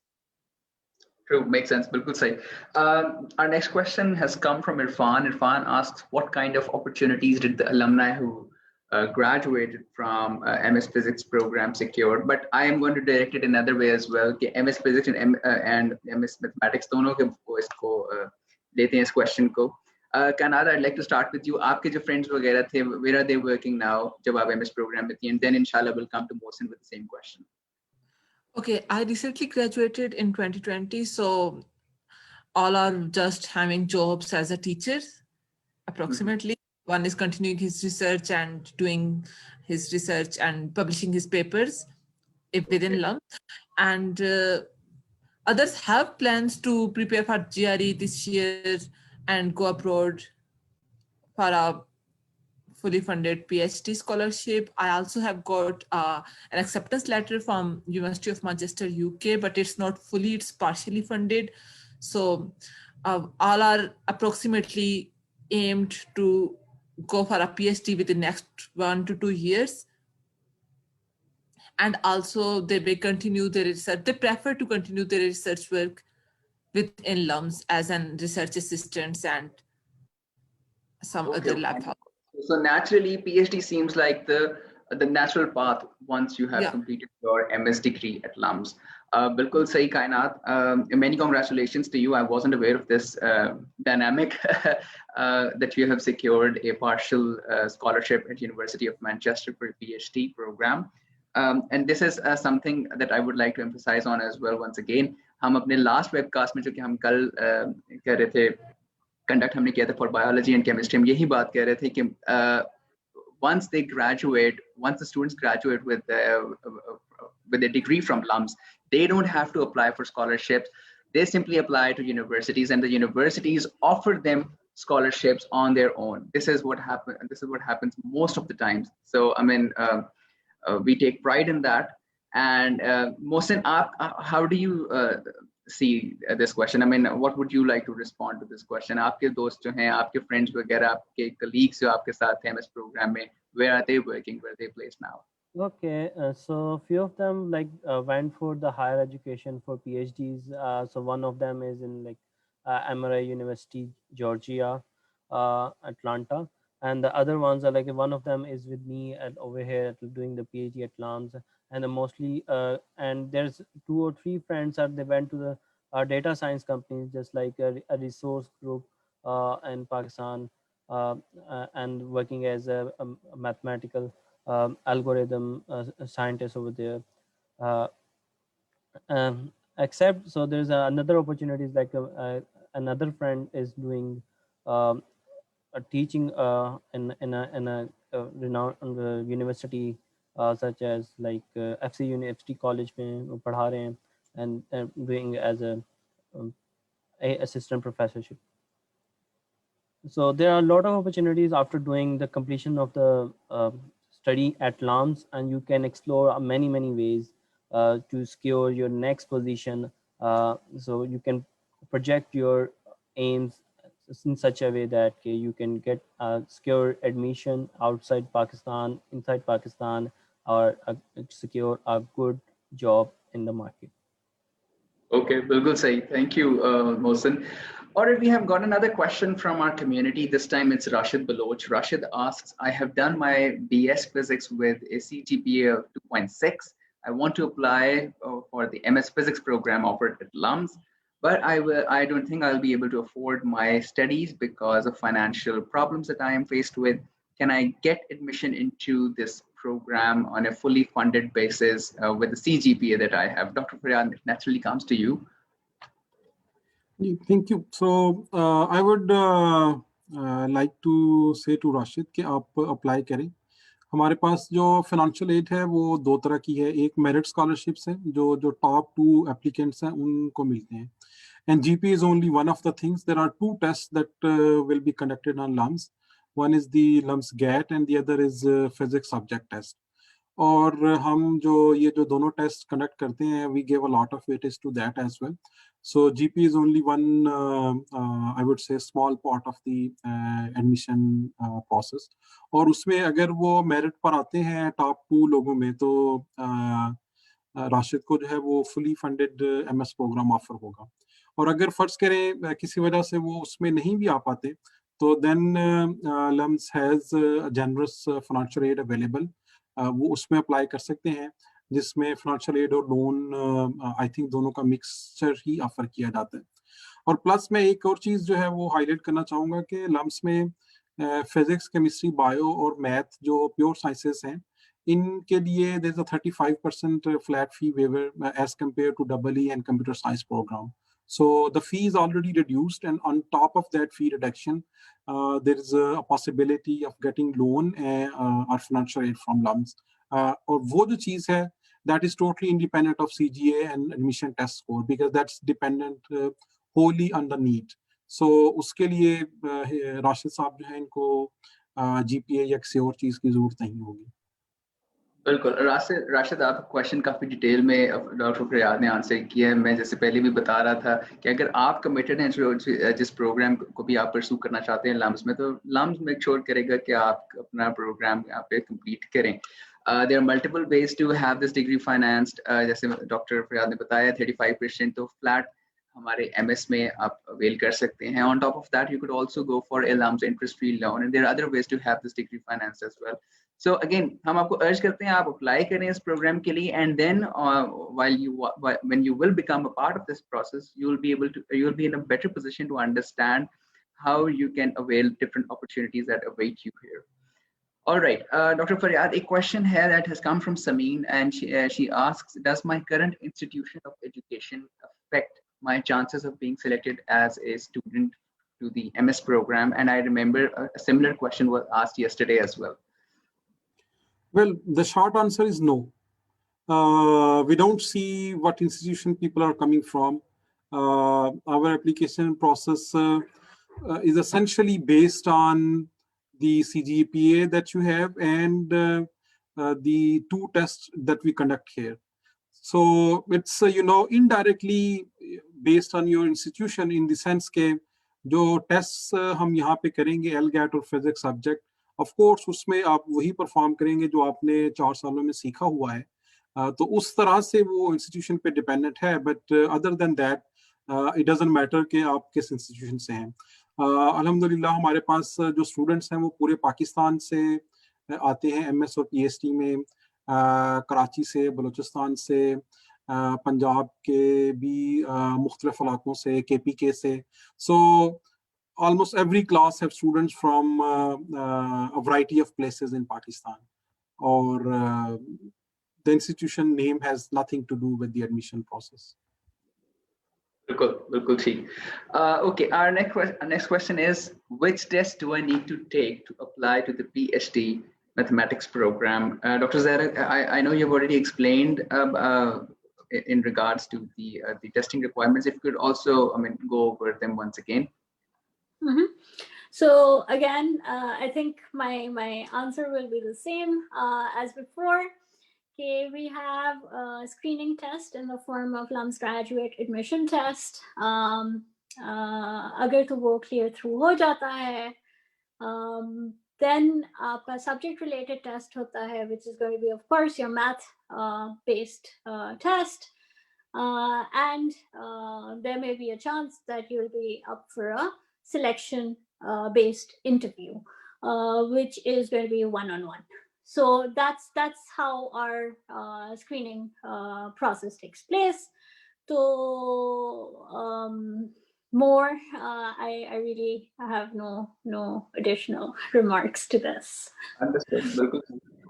True, makes sense. Bilkul sahi. Our next question has come from Irfan. Irfan asks, what kind of opportunities did the alumni who graduated from MS Physics program secured? But I am going to direct it another way as well. MS Physics and MS Mathematics दोनों के इसको लेते हैं इस question को. Kanad, I'd like to start with you. आपके जो friends वगैरह थे, where are they working now? जब आप MS program में थी, and then inshallah we'll come to Mohsin with the same question. Okay, I recently graduated in 2020, so all are just having jobs as a teacher, approximately. Mm-hmm. One is continuing his research and doing his research and publishing his papers within LUM. And others have plans to prepare for GRE this year and go abroad for a fully funded PhD scholarship. I also have got an acceptance letter from University of Manchester, UK, but it's not fully, it's partially funded. So all are approximately aimed to go for a PhD within the next 1 to 2 years. And also they may continue their research. They prefer to continue their research work within LUMS as an research assistant and some other lab help. So naturally, PhD seems like the natural path once you have completed your MS degree at LUMS. Bilkul sahi Kainat. Many congratulations to you. I wasn't aware of this dynamic that you have secured a partial scholarship at University of Manchester for a PhD program. And this is something that I would like to emphasize on as well. Once again, हम अपने last webcast में जो कि हम कल कर रहे थे conduct हमने किया था for biology and chemistry, हम यही बात कह रहे थे कि once the students graduate with a degree from LUMS, they don't have to apply for scholarships. They simply apply to universities, and the universities offer them scholarships on their own. This is what happens most of the times. So I mean, we take pride in that. And Mohsin, how do you see this question? I mean, what would you like to respond to this question? आपके दोस्त जो हैं, आपके friends वगैरह, आपके colleagues जो आपके साथ हैं MS program में, where are they working? Where are they placed now? Okay, so few of them went for the higher education for PhDs. So one of them is in Emory University, Georgia, Atlanta, and the other ones are one of them is with me over here doing the PhD at LUMS, and mostly and there's 2 or 3 friends they went to the data science companies, just like a resource group in Pakistan, and working as a mathematical algorithm scientist over there. Except so there's another opportunities another friend is doing a teaching in a renowned university such as FC University College में पढ़ा रहे हैं and doing as a assistant professorship. So there are a lot of opportunities after doing the completion of the study at LAMS, and you can explore many ways to secure your next position. So you can project your aims in such a way that you can get a secure admission outside Pakistan, inside Pakistan, or secure a good job in the market. Okay, Bilgul Sahi. Thank you, Mohsen. All right, we have got another question from our community. This time it's Rashid Baloch. Rashid asks, I have done my BS Physics with a CGPA of 2.6. I want to apply for the MS Physics program offered at LUMS, but I don't think I'll be able to afford my studies because of financial problems that I am faced with. Can I get admission into this program on a fully funded basis with the CGPA that I have? Dr. Faryad, it naturally comes to you. Thank you. So I would like to say to Rashid कि आप apply करें. हमारे पास जो financial aid है वो दो तरह की है. एक merit scholarships है जो top 2 applicants हैं उनको मिलते हैं. And GP is only one of the things. There are 2 tests that will be conducted on LUMS. One is the LUMS GAT and the other is physics subject test. और हम जो दोनों test conduct करते हैं, we give a lot of weightage to that as well. So GP is only one, I would say, small part of the admission process. और उसमें अगर वो मेरिट पर आते हैं टॉप 2 लोगों में तो राशिद को जो है वो fully funded MS program offer होगा. और अगर फर्ज करें किसी वजह से वो उसमें नहीं भी आ पाते तो then LUMS has generous financial aid available. वो उसमें अप्लाई कर सकते हैं जिसमें फाइनेंशियल एड और लोन आई थिंक दोनों का मिक्सचर ही ऑफर किया जाता है. और प्लस मैं एक और चीज़ जो है वो हाईलाइट करना चाहूँगा कि लम्स में फिजिक्स, केमिस्ट्री, बायो और मैथ जो प्योर साइंसेस हैं इनके लिए there is a 35% flat fee waiver as compare to EE and computer science program. So the fee is already reduced, and on top of that fee reduction, there is a possibility of getting loan or financial aid from LUMS. और वो जो चीज़ है, that is totally independent of CGA and admission test score because that's dependent wholly on the need. So उसके लिए राशिद साहब जो है इनको GPA या किसी और चीज़ की जरूरत नहीं होगी. बिल्कुल. राशिद, आप क्वेश्चन काफ़ी डिटेल में डॉक्टर फरियाद ने आंसर किया है. मैं जैसे पहले भी बता रहा था कि अगर आप कमिटेड हैं जिस प्रोग्राम को भी आप परसू करना चाहते हैं लम्स में, तो लम्स मेक श्योर करेगा कि आप अपना प्रोग्राम यहाँ पे कंप्लीट करें. There are multiple ways to have this degree financed. जैसे डॉक्टर फरियाद ने बताया 35% तो फ्लैट हमारे MS में आप अवेल कर सकते हैं. On top of that, you could also go for a LUMS interest-free loan, and there are other ways to have this degree financed as well. So again, हम आपको urge करते हैं आप apply करें इस program के लिए, and then when you will become a part of this process, you'll be in a better position to understand how you can avail different opportunities that await you here. All right, Dr. Faryad, a question here that has come from Sameen, and she asks, does my current institution of education affect my chances of being selected as a student to the MS program? And I remember a similar question was asked yesterday as well. Well, the short answer is no. We don't see what institution people are coming from. Our application process is essentially based on the CGPA that you have and the 2 tests that we conduct here. So it's indirectly based on your institution in the sense के जो tests हम यहाँ पे करेंगे LGAT और physics subject, of course उसमें आप वही परफॉर्म करेंगे जो आपने 4 सालों में सीखा हुआ है. तो उस तरह से वो इंस्टीट्यूशन पे डिपेंडेंट है, but other than that it doesn't matter कि आप किस इंस्टीट्यूशन से हैं. अल्हम्दुलिल्लाह हमारे पास जो स्टूडेंट्स हैं वो पूरे पाकिस्तान से आते हैं MS और PhD में, कराची से, बलूचिस्तान से, पंजाब के भी मुख्तलिफ इलाकों से, KPK से. So almost every class have students from a variety of places in Pakistan, or the institution name has nothing to do with the admission process. बिल्कुल ठीक. Okay, our next question is, which test do I need to take to apply to the PhD mathematics program? Dr. Zahra, I know you've already explained in regards to the testing requirements. If you could also, go over them once again. Mm-hmm. So again, I think my answer will be the same as before. Okay, we have a screening test in the form of LUMS graduate admission test. अगर तो वो clear through हो जाता है, then आपका subject related test होता है, which is going to be of course your math based test. And there may be a chance that you'll be up for a selection based interview, which is going to be one-on-one. So that's how our screening process takes place. So more, I really have no additional remarks to this. Understood. बिल्कुल.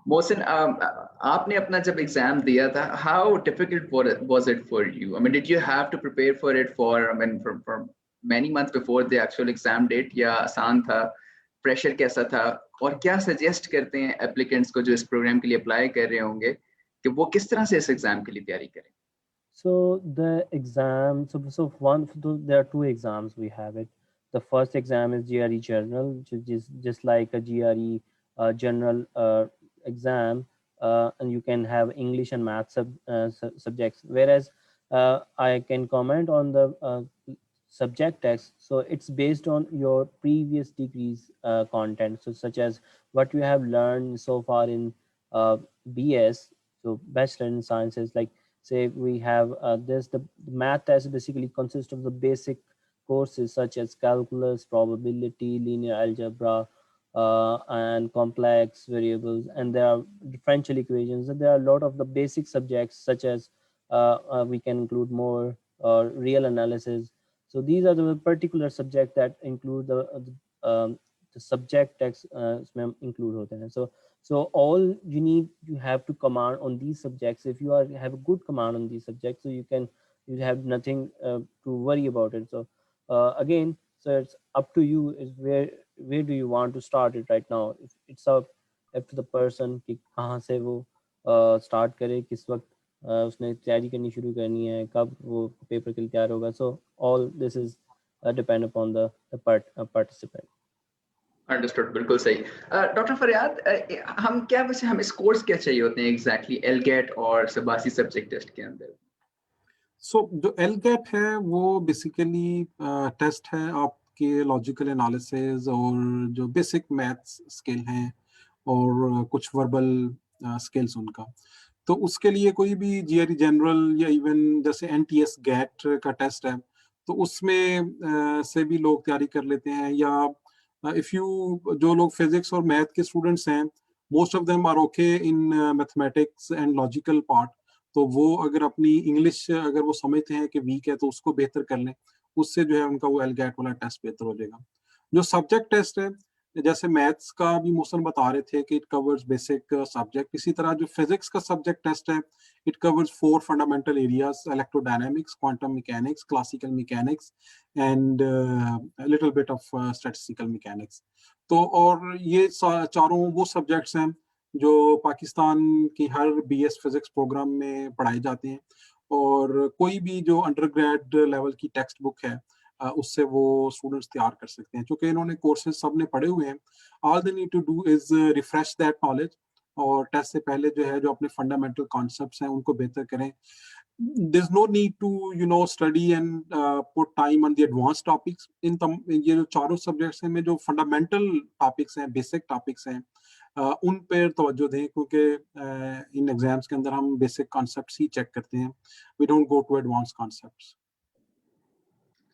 Mohsin, आपने अपना जब exam दिया था, how difficult was it for you? I mean, did you have to prepare for it for many months before the actual exam date, या आसान था? Pressure कैसा था? और क्या सजेस्ट करते हैं एप्लीकेंट्स को जो इस प्रोग्राम के लिए अप्लाई कर रहे होंगे कि वो किस तरह से इस एग्जाम के लिए तैयारी करें? So the exam, there are two exams we have it. The first exam is GRE Journal, which is just like a GRE general exam, and you can have English and math subjects. Whereas I can comment on the subject text. So it's based on your previous degrees content, so such as what you have learned so far in BS, so Bachelor in Sciences. Like say we have the math test basically consists of the basic courses such as calculus, probability, linear algebra, and complex variables, and there are differential equations, and there are a lot of the basic subjects such as we can include more real analysis. So these are the particular subjects that include the subject text include होते हैं. So all you have to command on these subjects. If you have a good command on these subjects, so you have nothing to worry about it. So again, so it's up to you, is where do you want to start it right now. It's up to the person कि कहाँ से वो start करे, किस वक्त उसने तैयारी करनी शुरू करनी है, कब वो पेपर के लिए तैयार होगा. So all this is depend upon the participant. Understood, बिल्कुल सही. डॉक्टर फरियाद, हम क्या वैसे हमें स्कोर्स क्या चाहिए होते हैं एग्जैक्टली एलगेट और SBASSE सब्जेक्ट टेस्ट के अंदर? सो जो एलगेट है वो बेसिकली टेस्ट है आपके लॉजिकल एनालिसिस और जो बेसिक मैथ्स स्किल हैं और कुछ वर्बल स्किल्स उनका. तो उसके लिए कोई भी जीआरई जनरल या इवन जैसे एनटीएस गेट का टेस्ट है तो उसमें से भी लोग तैयारी कर लेते हैं. या इफ यू जो लोग फिजिक्स और मैथ के स्टूडेंट्स हैं, most of them are okay in mathematics and logical part. तो वो अगर अपनी इंग्लिश अगर वो समझते हैं कि वीक है तो उसको बेहतर कर लें, उससे जो है उनका वो एलगैट वाला टेस्ट बेहतर हो जाएगा. जो सब्जेक्ट टेस्ट है, जैसे मैथ्स का भी मोहसिन बता रहे थे कि इट कवर्स बेसिक सब्जेक्ट, इसी तरह जो फिजिक्स का सब्जेक्ट टेस्ट है it covers 4 fundamental areas: electrodynamics, quantum mechanics, classical mechanics and little bit of statistical mechanics. तो और ये चारों वो सब्जेक्ट्स हैं जो पाकिस्तान की हर बीएस फिजिक्स प्रोग्राम में पढ़ाए जाते हैं. और कोई भी जो अंडर ग्रेड लेवल की टेक्स्ट बुक है उससे वो स्टूडेंट्स तैयार कर सकते हैं. चूंकि इन्होंने कोर्सेज सबने पढ़े हुए हैं, all they need to do is refresh that knowledge, और टेस्ट से पहले जो है जो अपने फंडामेंटल कॉन्सेप्ट्स हैं उनको बेहतर करें. There's no need to study and put time on the advanced topics. ये जो चारों सब्जेक्ट्स हैं में जो फंडामेंटल टॉपिक्स हैं, बेसिक टॉपिक्स हैं, उन पर तवज्जो दें, क्योंकि इन एग्जाम्स के अंदर हम बेसिक कॉन्सेप्ट्स ही चेक करते हैं. We don't go to advance concepts.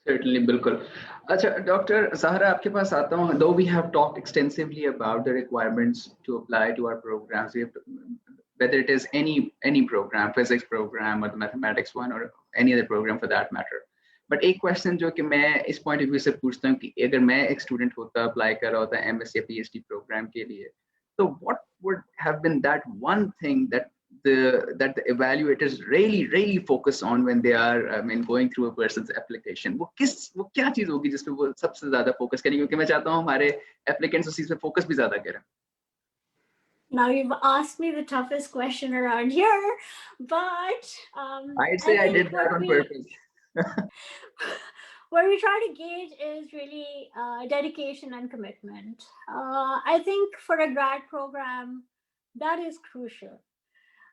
Certainly, बिल्कुल. अच्छा डॉक्टर ज़हरा, आपके पास आता हूँ. Though we have talked extensively about the requirements to apply to our programs, we have to, whether it is any program, physics program or the mathematics one or any other program for that matter. But एक question जो कि मैं इस point of view से पूछता हूँ कि अगर मैं एक student होता, apply कर रहा होता MSc या PhD program के लिए, so what would have been that one thing that the evaluators really focus on when they are going through a person's application? वो क्या चीज होगी जिसपे वो सबसे ज्यादा फोकस करें, क्योंकि मैं चाहता हूँ हमारे applicants उस चीज पे फोकस भी ज्यादा करें. Now you've asked me the toughest question around here, but I'd say I did that on purpose. what we try to gauge is really dedication and commitment. I think for a grad program, that is crucial.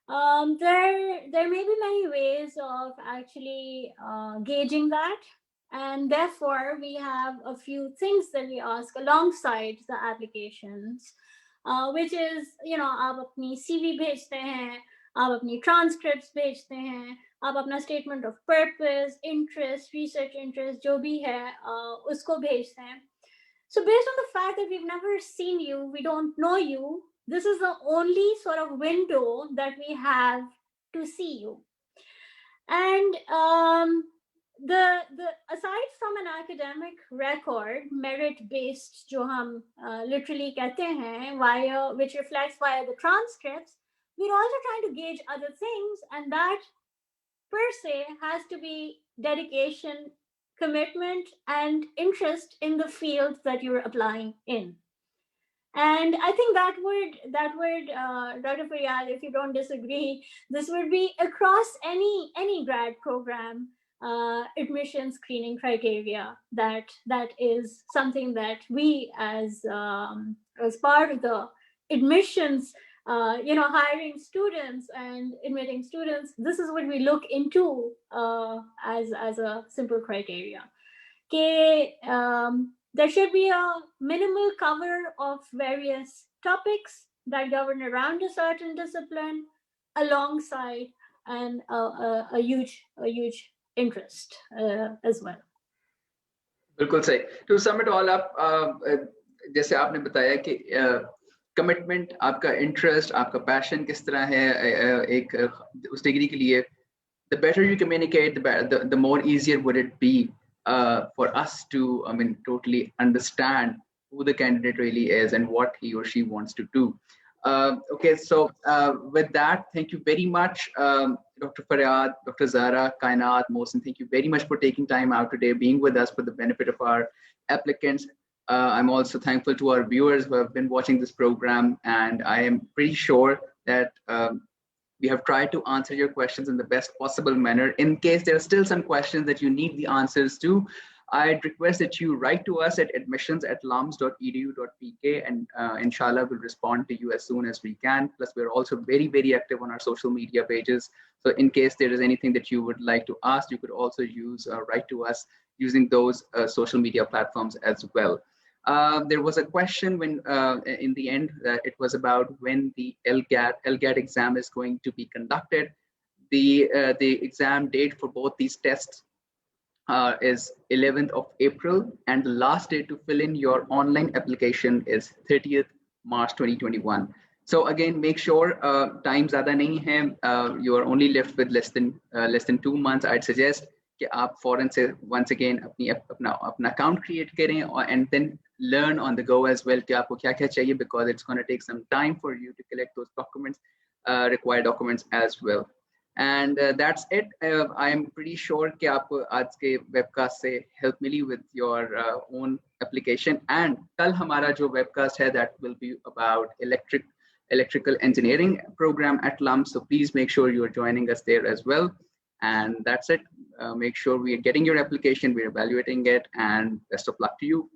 There may be many ways of actually gauging that, and therefore we have a few things that we ask alongside the applications, which is, आप अपनी CV भेजते हैं, आप अपनी transcripts भेजते हैं, आप अपना statement of purpose, interest, research interest जो भी है उसको भेजते हैं. So based on the fact that we've never seen you, we don't know you, this is the only sort of window that we have to see you. And the aside from an academic record, merit-based, जो हम literally कहते हैं, via which reflects via the transcripts, we're also trying to gauge other things, and that per se has to be dedication, commitment, and interest in the field that you're applying in. And I think that would Dr. Faryal, if you don't disagree, this would be across any grad program admission screening criteria. That is something that we as part of the admissions, hiring students and admitting students, this is what we look into as a simple criteria. There should be a minimal cover of various topics that govern around a certain discipline, alongside and a huge interest as well. बिल्कुल सही. To sum it all up, जैसे आपने बताया कि commitment, आपका interest, आपका passion किस तरह है एक उस डिग्री के लिए, the better you communicate, the more easier would it be for us to, totally understand who the candidate really is and what he or she wants to do. Okay, so with that, thank you very much, Dr. Faryal, Dr. Zara, Kainat, Mohsin, thank you very much for taking time out today, being with us for the benefit of our applicants. I'm also thankful to our viewers who have been watching this program, and I am pretty sure that we have tried to answer your questions in the best possible manner. In case there are still some questions that you need the answers to, I'd request that you write to us at admissions@lums.edu.pk, and inshallah we'll respond to you as soon as we can. Plus, we're also very, very active on our social media pages. So in case there is anything that you would like to ask, you could also write to us using those social media platforms as well. There was a question when in the end it was about when the LGAT exam is going to be conducted. The exam date for both these tests is 11th of April, and the last day to fill in your online application is 30th March 2021. So again, make sure time ज़्यादा नहीं है. You are only left with less than 2 months. I'd suggest कि आप फौरन से once again अपना account create करें and then learn on the go as well कि आपको क्या क्या चाहिए, because it's going to take some time for you to collect those documents, required documents as well. And that's it. I am pretty sure कि आपको आज के webcast से help milli with your own application. And कल हमारा जो webcast है, that will be about electrical engineering program at LUMS. So please make sure you are joining us there as well. And that's it. Make sure we are getting your application, we're evaluating it, and best of luck to you.